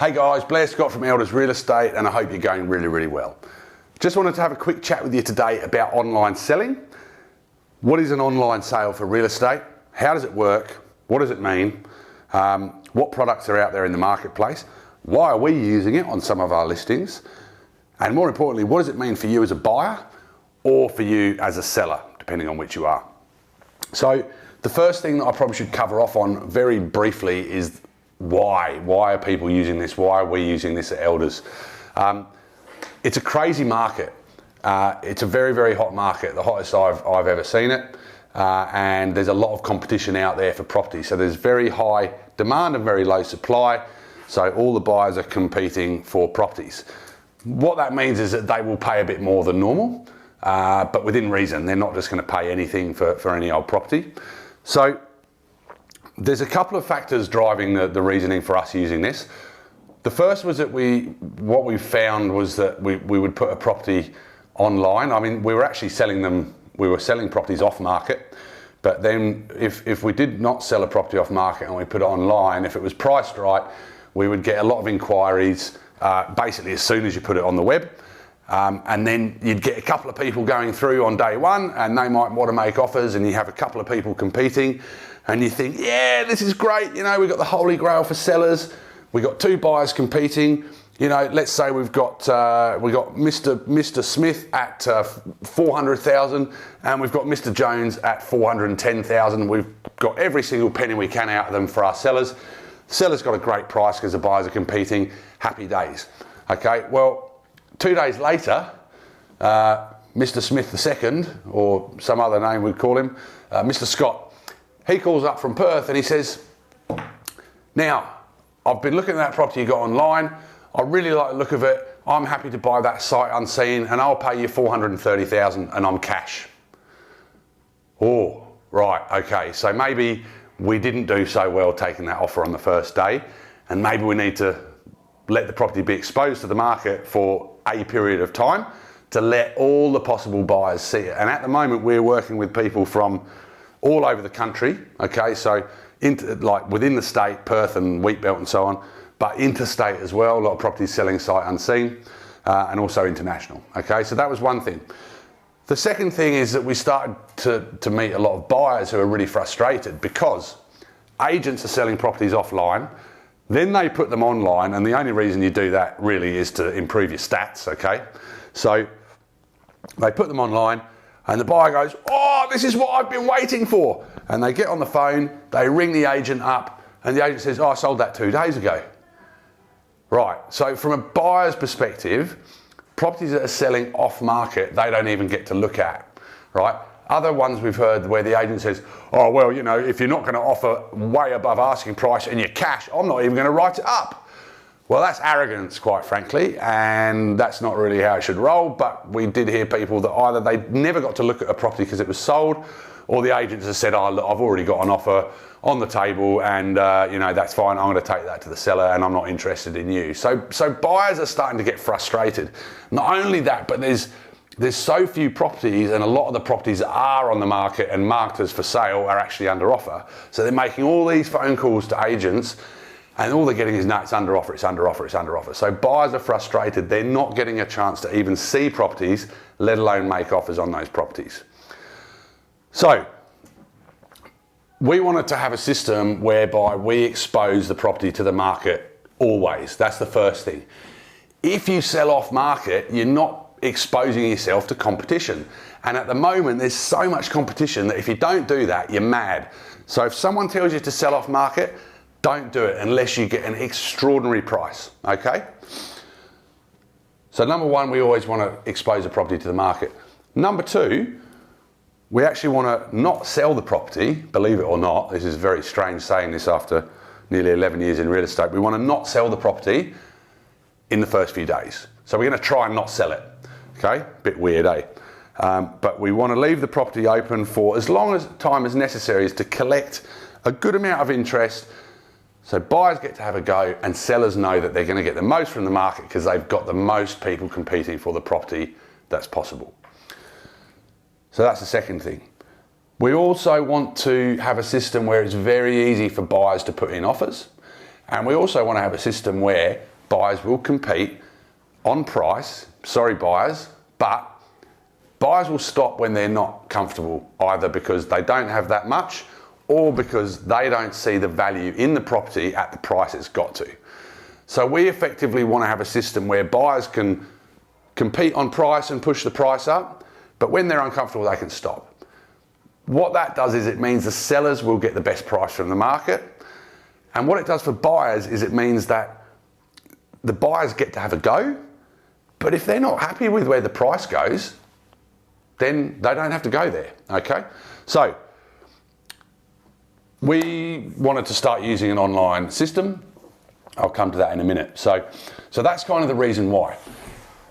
Hey guys, Blair Scott from Elders Real Estate, and I hope you're going really, really well. Just wanted to have a quick chat with you today about online selling. What is an online sale for real estate? How does it work? What does it mean? What products are out there in the marketplace? Why are we using it on some of our listings? And more importantly, what does it mean for you as a buyer or for you as a seller, depending on which you are? So the first thing that I probably should cover off on very briefly is why. Why are people using this? Why are we using this at Elders? It's a crazy market. It's a very, very hot market, the hottest I've ever seen it. And there's a lot of competition out there for property. So there's very high demand and very low supply. So all the buyers are competing for properties. What that means is that they will pay a bit more than normal, but within reason. They're not just going to pay anything for any old property. So there's a couple of factors driving the reasoning for us using this. The first was that what we found was that we would put a property online. I mean, we were actually selling them. We were selling properties off market, but then if we did not sell a property off market and we put it online, if it was priced right, we would get a lot of inquiries basically as soon as you put it on the web. And then you'd get a couple of people going through on day one, and they might want to make offers, and you have a couple of people competing, and you think, yeah, this is great. You know, we've got the holy grail for sellers. We've got two buyers competing. You know, let's say we've got Mr. Smith at 400,000, and we've got Mr. Jones at 410,000. We've got every single penny we can out of them for our sellers. The seller's got a great price because the buyers are competing. Happy days. Okay, well, 2 days later, Mr. Smith II, or some other name we'd call him, Mr. Scott, he calls up from Perth and he says, now, I've been looking at that property you got online. I really like the look of it. I'm happy to buy that sight unseen, and I'll pay you 430,000 and I'm cash. Oh, right, okay. So maybe we didn't do so well taking that offer on the first day, and maybe we need to let the property be exposed to the market for a period of time to let all the possible buyers see it. And at the moment, we're working with people from all over the country, okay, so like within the state, Perth and Wheatbelt and so on, but interstate as well, a lot of properties selling sight unseen, and also international, okay, so that was one thing. The second thing is that we started to meet a lot of buyers who are really frustrated because agents are selling properties offline, then they put them online, and the only reason you do that really is to improve your stats, okay, so they put them online, and the buyer goes, oh, this is what I've been waiting for. And they get on the phone, they ring the agent up, and the agent says, oh, I sold that 2 days ago. Right, so from a buyer's perspective, properties that are selling off market, they don't even get to look at, right? Other ones we've heard where the agent says, oh, well, you know, if you're not going to offer way above asking price and you're cash, I'm not even going to write it up. Well, that's arrogance, quite frankly, and that's not really how it should roll, but we did hear people that either they never got to look at a property because it was sold, or the agents have said, oh, look, I've already got an offer on the table and, you know, that's fine, I'm going to take that to the seller and I'm not interested in you. So buyers are starting to get frustrated. Not only that, but there's so few properties, and a lot of the properties that are on the market and marked as for sale are actually under offer. So they're making all these phone calls to agents, and all they're getting is, no, it's under offer, it's under offer, it's under offer. So buyers are frustrated. They're not getting a chance to even see properties, let alone make offers on those properties. So we wanted to have a system whereby we expose the property to the market always. That's the first thing. If you sell off market, you're not exposing yourself to competition. And at the moment, there's so much competition that if you don't do that, you're mad. So if someone tells you to sell off market, don't do it unless you get an extraordinary price, okay? So number one, we always want to expose a property to the market. Number two, we actually want to not sell the property, believe it or not. This is very strange saying this after nearly 11 years in real estate. We want to not sell the property in the first few days. So we're going to try and not sell it, okay? Bit weird, eh? But we want to leave the property open for as long as time as necessary is to collect a good amount of interest, so buyers get to have a go and sellers know that they're going to get the most from the market because they've got the most people competing for the property that's possible. So that's the second thing. We also want to have a system where it's very easy for buyers to put in offers, and we also want to have a system where buyers will compete on price. Sorry, buyers, but buyers will stop when they're not comfortable, either because they don't have that much or because they don't see the value in the property at the price it's got to. So we effectively want to have a system where buyers can compete on price and push the price up, but when they're uncomfortable, they can stop. What that does is it means the sellers will get the best price from the market. And what it does for buyers is it means that the buyers get to have a go, but if they're not happy with where the price goes, then they don't have to go there, okay? So we wanted to start using an online system. I'll come to that in a minute. So that's kind of the reason why.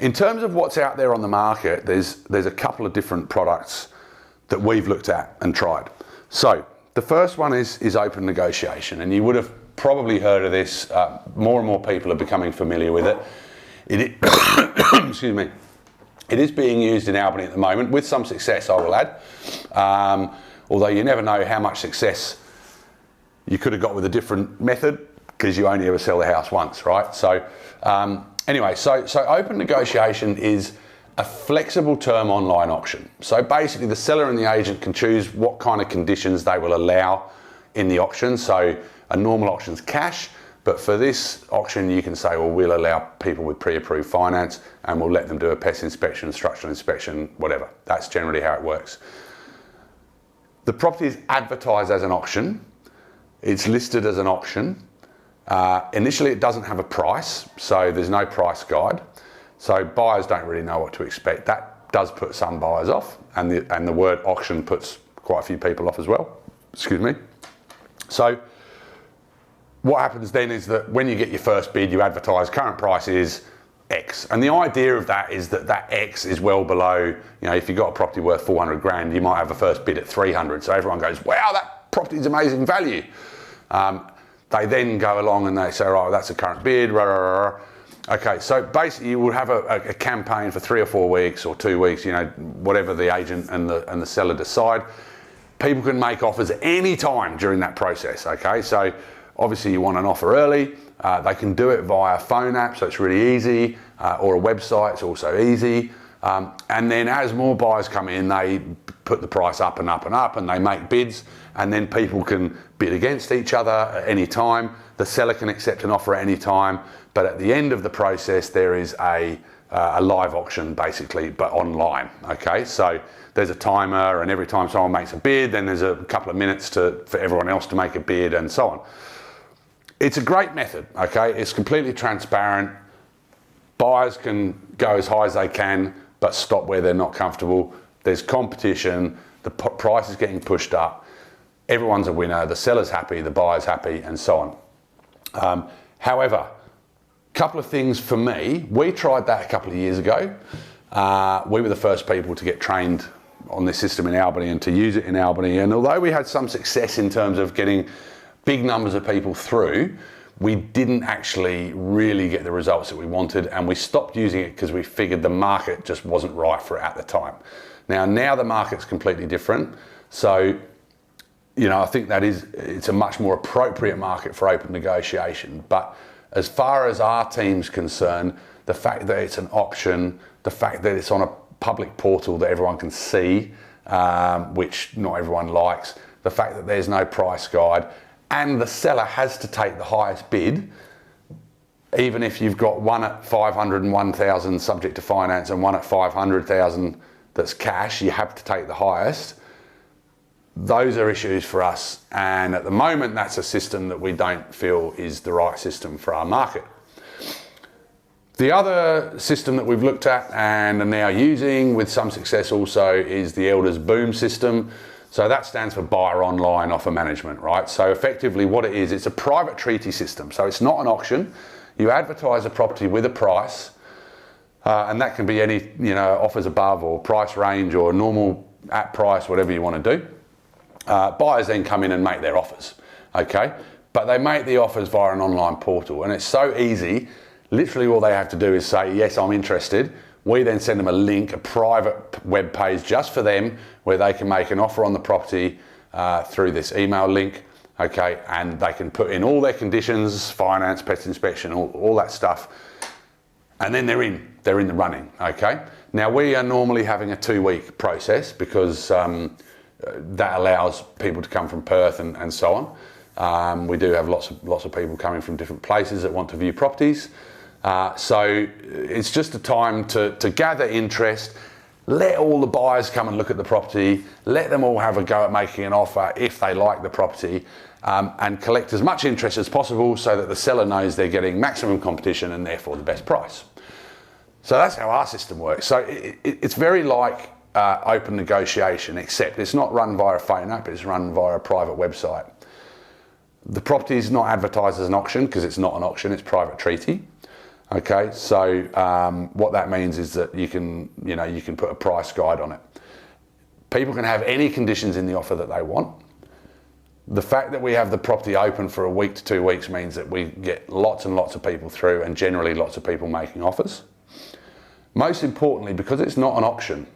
In terms of what's out there on the market, there's a couple of different products that we've looked at and tried. So the first one is open negotiation, and you would have probably heard of this. More and more people are becoming familiar with it. Excuse me. It is being used in Albany at the moment with some success, I will add. Although you never know how much success you could have got with a different method, because you only ever sell the house once, right? So anyway, so open negotiation is a flexible term online option. So basically the seller and the agent can choose what kind of conditions they will allow in the auction. So a normal auction's cash, but for this auction you can say, well, we'll allow people with pre-approved finance and we'll let them do a pest inspection, structural inspection, whatever. That's generally how it works. The property is advertised as an auction. It's listed as an auction. Initially it doesn't have a price, so there's no price guide. So buyers don't really know what to expect. That does put some buyers off, and the word auction puts quite a few people off as well. Excuse me. So what happens then is that when you get your first bid, you advertise current price is X. And the idea of that is that X is well below, you know, if you've got a property worth 400 grand, you might have a first bid at 300. So everyone goes, wow, that property is amazing value. They then go along and they say, right, that's a current bid, rah, rah, rah. Okay, so basically you will have a campaign for 3 or 4 weeks or 2 weeks, you know, whatever the agent and the seller decide. People can make offers at any time during that process, okay? So obviously you want an offer early. They can do it via phone app, so it's really easy, or a website, it's also easy. And then as more buyers come in, they put the price up and up and up, and they make bids, and then people can bid against each other at any time. The seller can accept an offer at any time, but at the end of the process, there is a live auction basically, but online, okay? So there's a timer, and every time someone makes a bid, then there's a couple of minutes for everyone else to make a bid and so on. It's a great method, okay? It's completely transparent. Buyers can go as high as they can, but stop where they're not comfortable. There's competition, the price is getting pushed up, everyone's a winner, the seller's happy, the buyer's happy, and so on. However, a couple of things for me. We tried that a couple of years ago. We were the first people to get trained on this system in Albany and to use it in Albany, and although we had some success in terms of getting big numbers of people through, we didn't actually really get the results that we wanted, and we stopped using it because we figured the market just wasn't right for it at the time. Now the market's completely different, so you know, I think it's a much more appropriate market for open negotiation. But as far as our team's concerned, the fact that it's an auction, the fact that it's on a public portal that everyone can see, which not everyone likes, the fact that there's no price guide, and the seller has to take the highest bid, even if you've got one at 501,000 subject to finance and one at 500,000 that's cash, you have to take the highest. Those are issues for us, and at the moment that's a system that we don't feel is the right system for our market. The other system that we've looked at and are now using with some success also is the Elders Boom system. So that stands for Buyer Online Offer Management, right? So effectively what it is, it's a private treaty system. So it's not an auction. You advertise a property with a price, and that can be any, you know, offers above or price range or normal at price, whatever you want to do. Buyers then come in and make their offers, okay? But they make the offers via an online portal, and it's so easy. Literally all they have to do is say, yes, I'm interested. We then send them a link, a private web page just for them, where they can make an offer on the property through this email link, okay, and they can put in all their conditions, finance, pest inspection, all that stuff, and then they're in the running, okay? Now we are normally having a 2-week process because that allows people to come from Perth and so on. We do have lots of people coming from different places that want to view properties. So it's just a time to gather interest, let all the buyers come and look at the property, let them all have a go at making an offer if they like the property, and collect as much interest as possible so that the seller knows they're getting maximum competition and therefore the best price. So that's how our system works. So it's very like open negotiation, except it's not run via a phone app, it's run via a private website. The property is not advertised as an auction because it's not an auction, it's private treaty. Okay, so what that means is that you can put a price guide on it. People can have any conditions in the offer that they want. The fact that we have the property open for a week to 2 weeks means that we get lots and lots of people through, and generally lots of people making offers. Most importantly, because it's not an auction,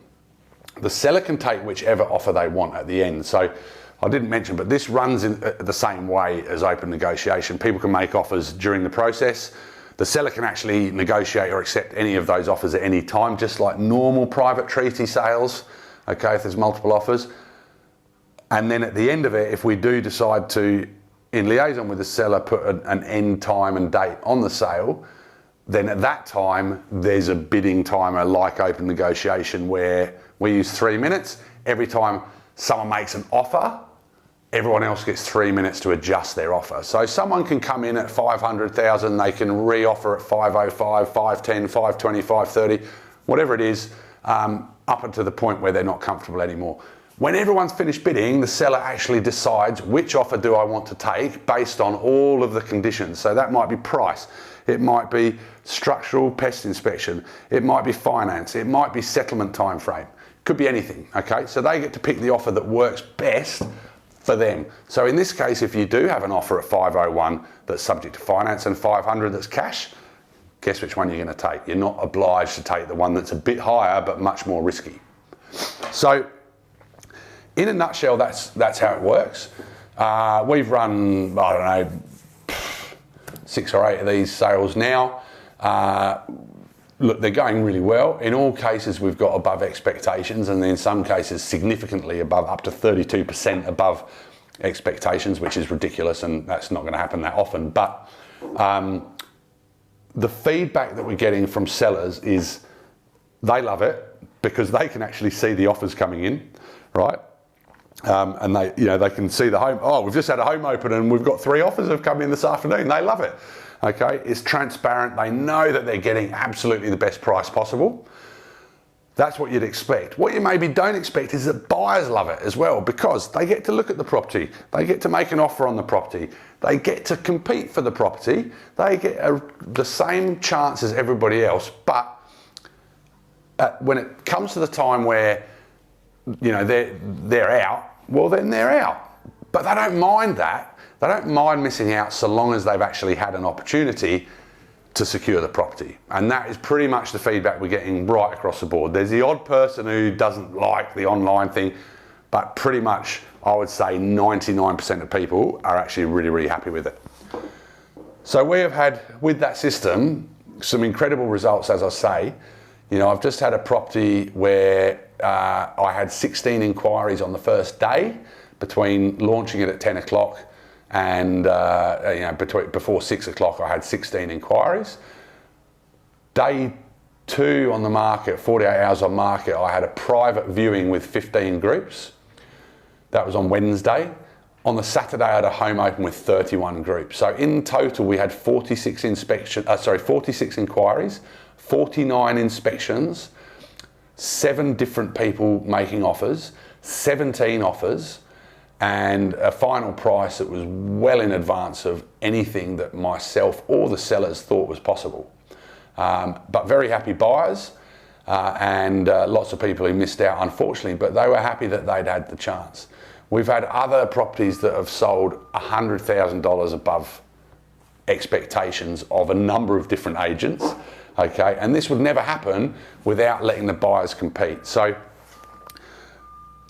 the seller can take whichever offer they want at the end. So I didn't mention, but this runs in the same way as open negotiation. People can make offers during the process. The seller can actually negotiate or accept any of those offers at any time, just like normal private treaty sales, okay, if there's multiple offers. And then at the end of it, if we do decide to, in liaison with the seller, put an end time and date on the sale, then at that time, there's a bidding timer like open negotiation where we use 3 minutes. Every time someone makes an offer, everyone else gets 3 minutes to adjust their offer. So someone can come in at 500,000, they can re-offer at 505, 510, 520, 530, whatever it is, up until the point where they're not comfortable anymore. When everyone's finished bidding, the seller actually decides which offer do I want to take based on all of the conditions. So that might be price, it might be structural pest inspection, it might be finance, it might be settlement time frame, could be anything, okay? So they get to pick the offer that works best for them. So in this case, if you do have an offer at 501 that's subject to finance and 500 that's cash, guess which one you're going to take? You're not obliged to take the one that's a bit higher but much more risky. So in a nutshell, that's how it works. We've run, I don't know, 6 or 8 of these sales now. Look, they're going really well. In all cases, we've got above expectations, and in some cases significantly above, up to 32% above expectations, which is ridiculous, and that's not going to happen that often. But the feedback that we're getting from sellers is they love it because they can actually see the offers coming in, right? And they can see the home. Oh, we've just had a home open and we've got 3 offers have come in this afternoon. They love it. Okay, it's transparent. They know that they're getting absolutely the best price possible. That's what you'd expect. What you maybe don't expect is that buyers love it as well because they get to look at the property. They get to make an offer on the property. They get to compete for the property. They get the same chance as everybody else. But when it comes to the time where they're out, well then they're out. But they don't mind that. They don't mind missing out so long as they've actually had an opportunity to secure the property. And that is pretty much the feedback we're getting right across the board. There's the odd person who doesn't like the online thing, but pretty much I would say 99% of people are actually really, really happy with it. So we have had, with that system, some incredible results, as I say. I've just had a property where I had 16 inquiries on the first day between launching it at 10 o'clock and before 6 o'clock I had 16 inquiries. Day 2 on the market, 48 hours on market, I had a private viewing with 15 groups. That was on Wednesday. On the Saturday I had a home open with 31 groups. So in total we had 46 inquiries, 49 inspections, 7 different people making offers, 17 offers, and a final price that was well in advance of anything that myself or the sellers thought was possible. But very happy buyers and lots of people who missed out, unfortunately, but they were happy that they'd had the chance. We've had other properties that have sold $100,000 above expectations of a number of different agents, okay? And this would never happen without letting the buyers compete. So,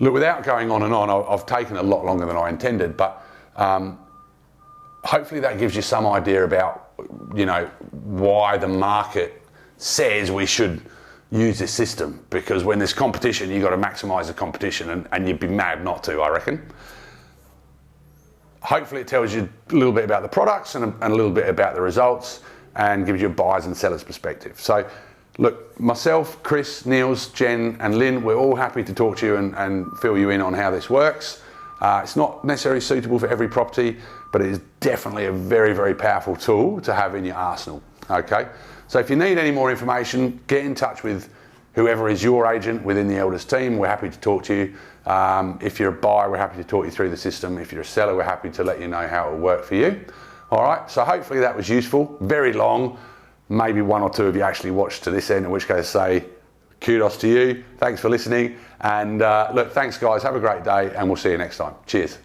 look, without going on and on, I've taken a lot longer than I intended, but hopefully that gives you some idea about, why the market says we should use this system, because when there's competition, you've got to maximise the competition, and you'd be mad not to, I reckon. Hopefully it tells you a little bit about the products and a little bit about the results, and gives you a buyer's and seller's perspective. So look, myself, Chris, Niels, Jen and Lynn, we're all happy to talk to you and fill you in on how this works. It's not necessarily suitable for every property, but it is definitely a very, very powerful tool to have in your arsenal, okay? So if you need any more information, get in touch with whoever is your agent within the Elders team. We're happy to talk to you. If you're a buyer, we're happy to talk you through the system. If you're a seller, we're happy to let you know how it will work for you. All right, so hopefully that was useful. Very long, maybe one or two of you actually watched to this end, in which case say kudos to you. Thanks for listening. And look, thanks guys, have a great day, and we'll see you next time. Cheers.